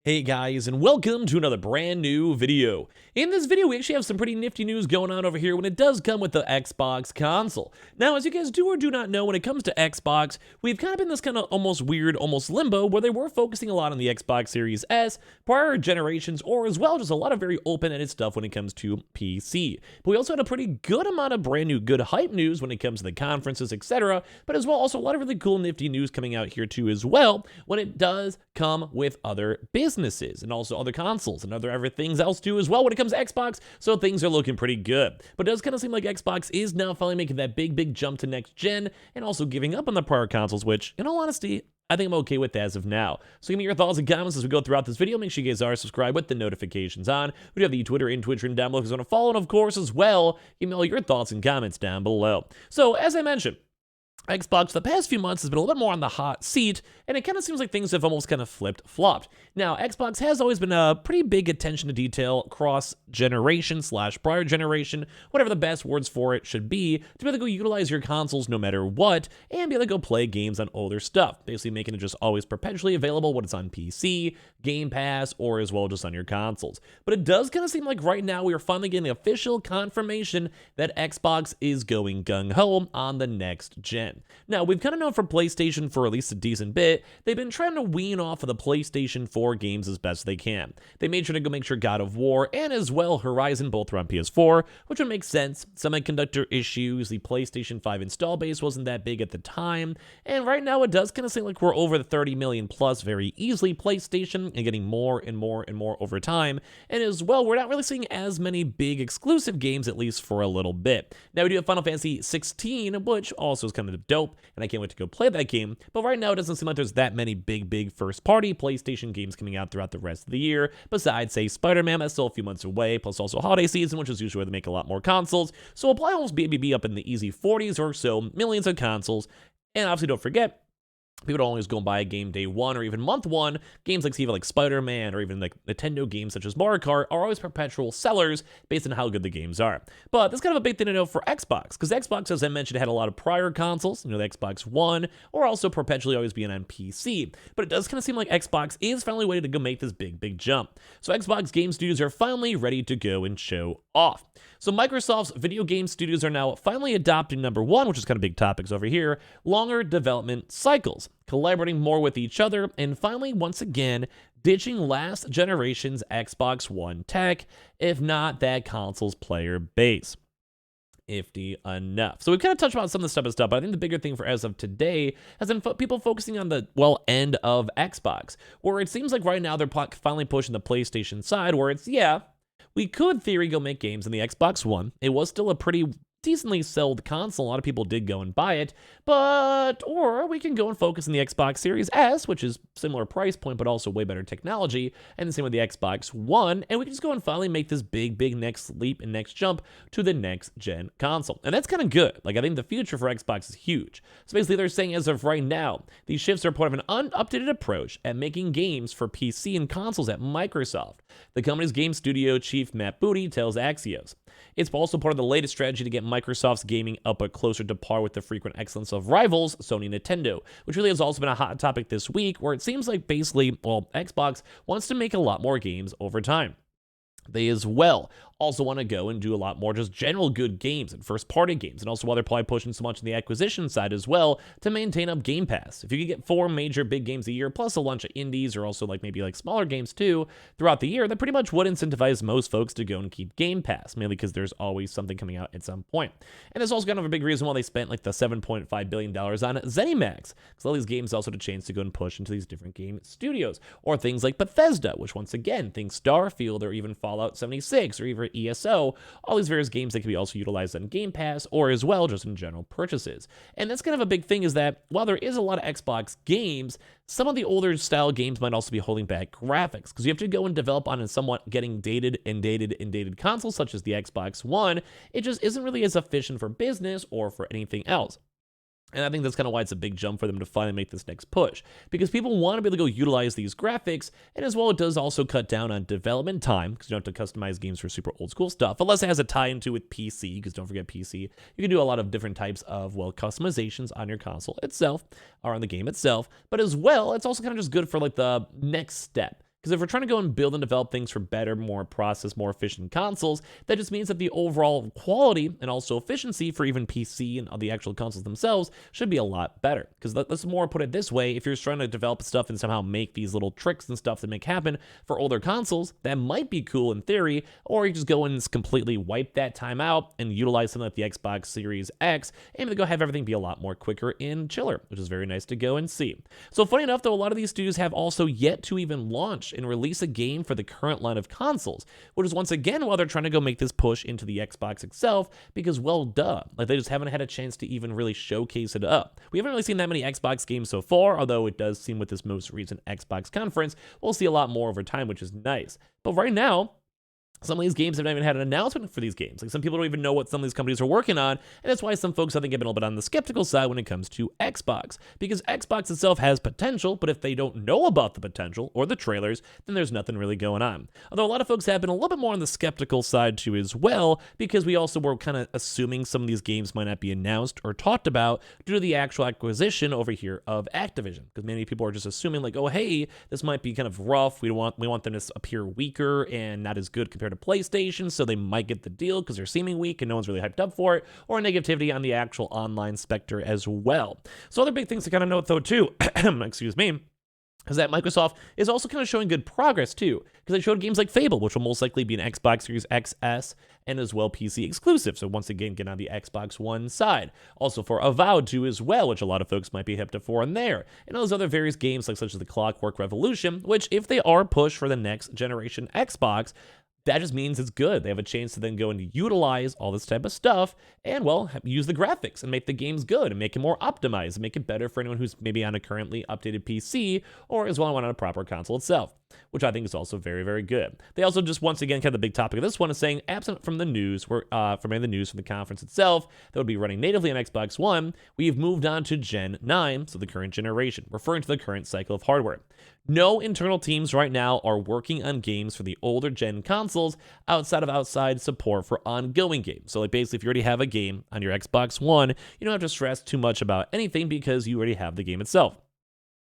Hey guys, and welcome to another brand new video. In this video, we actually have some pretty nifty news going on over here when it does come with the Xbox console. Now, as you guys do or do not know, when it comes to Xbox, we've kind of been this kind of almost weird, almost limbo, where they were focusing a lot on the Xbox Series S, prior generations, or as well, just a lot of very open-ended stuff when it comes to PC. But we also had a pretty good amount of brand new good hype news when it comes to the conferences, etc., but as well, also a lot of really cool nifty news coming out here too as well, when it does come with other businesses and also other consoles and other everything else too as well when it comes to Xbox, so things are looking pretty good. But it does kind of seem like Xbox is now finally making that big jump to next gen and also giving up on the prior consoles, which in all honesty, I think I'm okay with as of now. So give me your thoughts and comments as we go throughout this video. Make sure you guys are subscribed with the notifications on. We do have the Twitter and Twitch written down below if you want to follow, and of course as well, give me all your thoughts and comments down below. So as I mentioned, Xbox the past few months has been a little bit more on the hot seat, and it kind of seems like things have almost kind of flopped. Now, Xbox has always been a pretty big attention to detail cross-generation / prior generation, whatever the best words for it should be, to be able to go utilize your consoles no matter what, and be able to go play games on older stuff, basically making it just always perpetually available when it's on PC, Game Pass, or as well just on your consoles. But it does kind of seem like right now we are finally getting the official confirmation that Xbox is going gung-ho on the next gen. Now, we've kind of known from PlayStation for at least a decent bit, they've been trying to wean off of the PlayStation 4 games as best they can. They made sure to go make sure God of War and as well Horizon both were on PS4, which would make sense. Semiconductor issues, the PlayStation 5 install base wasn't that big at the time, and right now it does kind of seem like we're over the 30 million plus very easily PlayStation and getting more and more and more over time, and as well, we're not really seeing as many big exclusive games at least for a little bit. Now, we do have Final Fantasy 16, which also is kind of dope, and I can't wait to go play that game, but right now it doesn't seem like there's that many big first-party PlayStation games coming out throughout the rest of the year, besides, say, Spider-Man, that's still a few months away, plus also holiday season, which is usually where they make a lot more consoles, so we'll probably almost be up in the easy 40s or so millions of consoles, and obviously don't forget, people don't always go and buy a game day one or even month one. Games like Spider-Man or even like Nintendo games such as Mario Kart are always perpetual sellers based on how good the games are. But that's kind of a big thing to know for Xbox, because Xbox, as I mentioned, had a lot of prior consoles, the Xbox One, or also perpetually always being on PC. But it does kind of seem like Xbox is finally ready to go make this big jump. So Xbox game studios are finally ready to go and show off. So Microsoft's video game studios are now finally adopting number one, which is kind of big topics over here, longer development cycles, collaborating more with each other, and finally, once again, ditching last generation's Xbox One tech, if not that console's player base. Ifty enough. So we've kind of touched about some of the stuff, but I think the bigger thing for as of today has been people focusing on the, end of Xbox, where it seems like right now they're finally pushing the PlayStation side, where it's, we could, theory, go make games on the Xbox One. It was still a pretty decently sold console. A lot of people did go and buy it, or we can go and focus on the Xbox Series S, which is similar price point, but also way better technology, and the same with the Xbox One, and we can just go and finally make this big next leap and next jump to the next gen console. And that's kind of good. Like, I think the future for Xbox is huge. So basically, they're saying as of right now, these shifts are part of an updated approach at making games for PC and consoles at Microsoft. The company's game studio chief, Matt Booty, tells Axios. It's also part of the latest strategy to get Microsoft's gaming up closer to par with the frequent excellence of rivals, Sony and Nintendo, which really has also been a hot topic this week, where it seems like basically, Xbox wants to make a lot more games over time. They as well also want to go and do a lot more just general good games and first-party games, and also while they're probably pushing so much on the acquisition side as well to maintain up Game Pass. If you could get 4 major big games a year, plus a bunch of indies or also maybe smaller games too throughout the year, that pretty much would incentivize most folks to go and keep Game Pass, mainly because there's always something coming out at some point. And that's also kind of a big reason why they spent the $7.5 billion on ZeniMax, because all these games also had a chance to go and push into these different game studios, or things like Bethesda, which once again, think Starfield or even Fallout 76 or even ESO, all these various games that can be also utilized on Game Pass or as well just in general purchases. And that's kind of a big thing, is that while there is a lot of Xbox games, some of the older style games might also be holding back graphics, because you have to go and develop on a somewhat getting dated consoles such as the Xbox One. It just isn't really as efficient for business or for anything else. And I think that's kind of why it's a big jump for them to finally make this next push, because people want to be able to go utilize these graphics, and as well it does also cut down on development time, because you don't have to customize games for super old school stuff, unless it has a tie into with PC, because don't forget PC, you can do a lot of different types of, customizations on your console itself, or on the game itself, but as well, it's also kind of just good for the next step. Because if we're trying to go and build and develop things for better, more processed, more efficient consoles, that just means that the overall quality and also efficiency for even PC and the actual consoles themselves should be a lot better. Because let's more put it this way, if you're trying to develop stuff and somehow make these little tricks and stuff that make happen for older consoles, that might be cool in theory, or you just go and completely wipe that time out and utilize something like the Xbox Series X and to go have everything be a lot more quicker and chiller, which is very nice to go and see. So funny enough, though, a lot of these studios have also yet to even launch and release a game for the current line of consoles, which is once again while they're trying to go make this push into the Xbox itself, because well, duh, like they just haven't had a chance to even really showcase it up. We haven't really seen that many Xbox games so far, although it does seem with this most recent Xbox conference, we'll see a lot more over time, which is nice. But right now, some of these games haven't even had an announcement for these games. Like some people don't even know what some of these companies are working on, and that's why some folks I think have been a little bit on the skeptical side when it comes to Xbox, because Xbox itself has potential, but if they don't know about the potential or the trailers, then there's nothing really going on. Although a lot of folks have been a little bit more on the skeptical side too as well, because we also were kind of assuming some of these games might not be announced or talked about due to the actual acquisition over here of Activision, because many people are just assuming like, oh hey, this might be kind of rough. We want them to appear weaker and not as good compared to PlayStation, so they might get the deal because they're seeming weak and no one's really hyped up for it, or negativity on the actual online specter as well. So other big things to kind of note though too, excuse me, is that Microsoft is also kind of showing good progress too, because they showed games like Fable, which will most likely be an Xbox Series XS and as well PC exclusive. So once again, get on the Xbox One side. Also for Avowed 2 as well, which a lot of folks might be hip for in there. And those other various games like such as the Clockwork Revolution, which if they are pushed for the next generation Xbox, that just means it's good. They have a chance to then go and utilize all this type of stuff and, well, use the graphics and make the games good and make it more optimized and make it better for anyone who's maybe on a currently updated PC or as well on a proper console itself, which I think is also very, very good. They also just, once again, kind of the big topic of this one is saying, absent from the news, from any of the news from the conference itself, that would be running natively on Xbox One, we've moved on to Gen 9, so the current generation, referring to the current cycle of hardware. No internal teams right now are working on games for the older gen consoles outside of outside support for ongoing games. So like basically if you already have a game on your Xbox One, you don't have to stress too much about anything because you already have the game itself,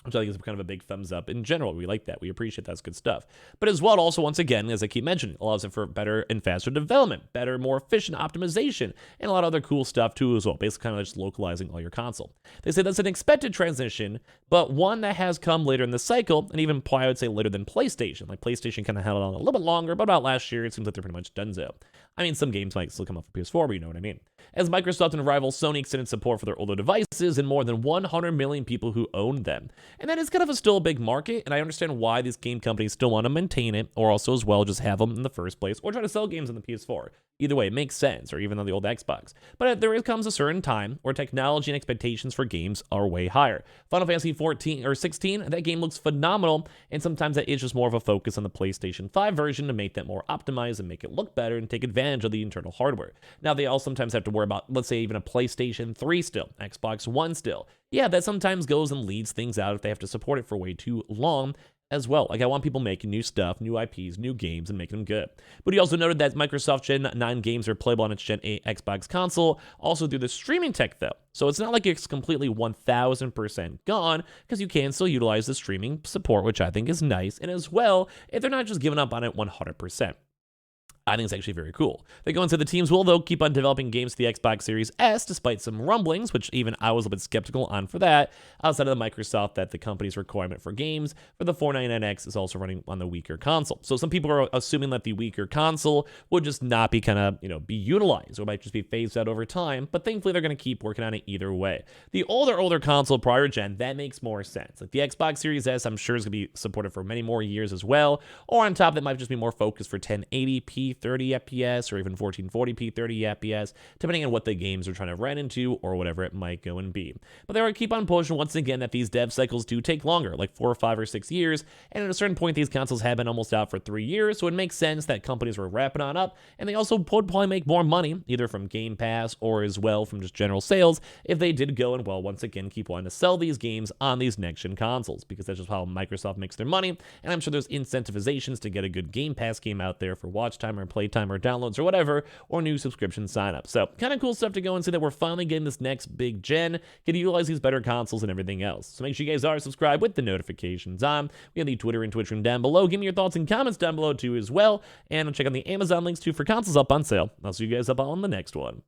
which I think is kind of a big thumbs up in general. We like that. We appreciate that's good stuff. But as well, also, once again, as I keep mentioning, allows it for better and faster development, better, more efficient optimization, and a lot of other cool stuff too as well, basically kind of just localizing all your console. They say that's an expected transition, but one that has come later in the cycle, and even I would say later than PlayStation. Like PlayStation kind of held on a little bit longer, but about last year, it seems like they're pretty much donezo. I mean, some games might still come out for PS4, but you know what I mean. As Microsoft and rival Sony extended support for their older devices and more than 100 million people who own them. And that is kind of still a big market, and I understand why these game companies still want to maintain it, or also as well just have them in the first place, or try to sell games on the PS4. Either way, it makes sense, or even on the old Xbox. But there comes a certain time where technology and expectations for games are way higher. Final Fantasy 14 or 16, that game looks phenomenal, and sometimes that is just more of a focus on the PlayStation 5 version to make that more optimized and make it look better and take advantage of the internal hardware. Now, they all sometimes have to worry about, let's say, even a PlayStation 3 still, Xbox One still. Yeah, that sometimes goes and leads things out if they have to support it for way too long as well. Like, I want people making new stuff, new IPs, new games, and making them good. But he also noted that Microsoft Gen 9 games are playable on its Gen 8 Xbox console, also through the streaming tech, though. So it's not like it's completely 1000% gone, because you can still utilize the streaming support, which I think is nice, and as well, if they're not just giving up on it 100%. I think it's actually very cool. They go into the teams will, though, keep on developing games for the Xbox Series S, despite some rumblings, which even I was a bit skeptical on for that, outside of the Microsoft that the company's requirement for games for the 499X is also running on the weaker console. So some people are assuming that the weaker console would just not be kind of, be utilized, or might just be phased out over time, but thankfully they're going to keep working on it either way. The older console prior gen, that makes more sense. Like the Xbox Series S, I'm sure is going to be supported for many more years as well, or on top that might just be more focused for 1080p 30 FPS or even 1440p 30 FPS, depending on what the games are trying to run into or whatever it might go and be. But they are keep on pushing once again that these dev cycles do take longer, like 4 or 5 or 6 years, and at a certain point these consoles have been almost out for 3 years, so it makes sense that companies were wrapping on up, and they also would probably make more money, either from Game Pass or as well from just general sales, if they did go and, well, once again, keep wanting to sell these games on these next-gen consoles, because that's just how Microsoft makes their money, and I'm sure there's incentivizations to get a good Game Pass game out there for watch time or or playtime or downloads or whatever, or new subscription signups. So kind of cool stuff to go and see that we're finally getting this next big gen, get to utilize these better consoles and everything else. So make sure you guys are subscribed with the notifications on. We have the Twitter and Twitch room down below. Give me your thoughts and comments down below too as well. And check out the Amazon links too for consoles up on sale. I'll see you guys up on the next one.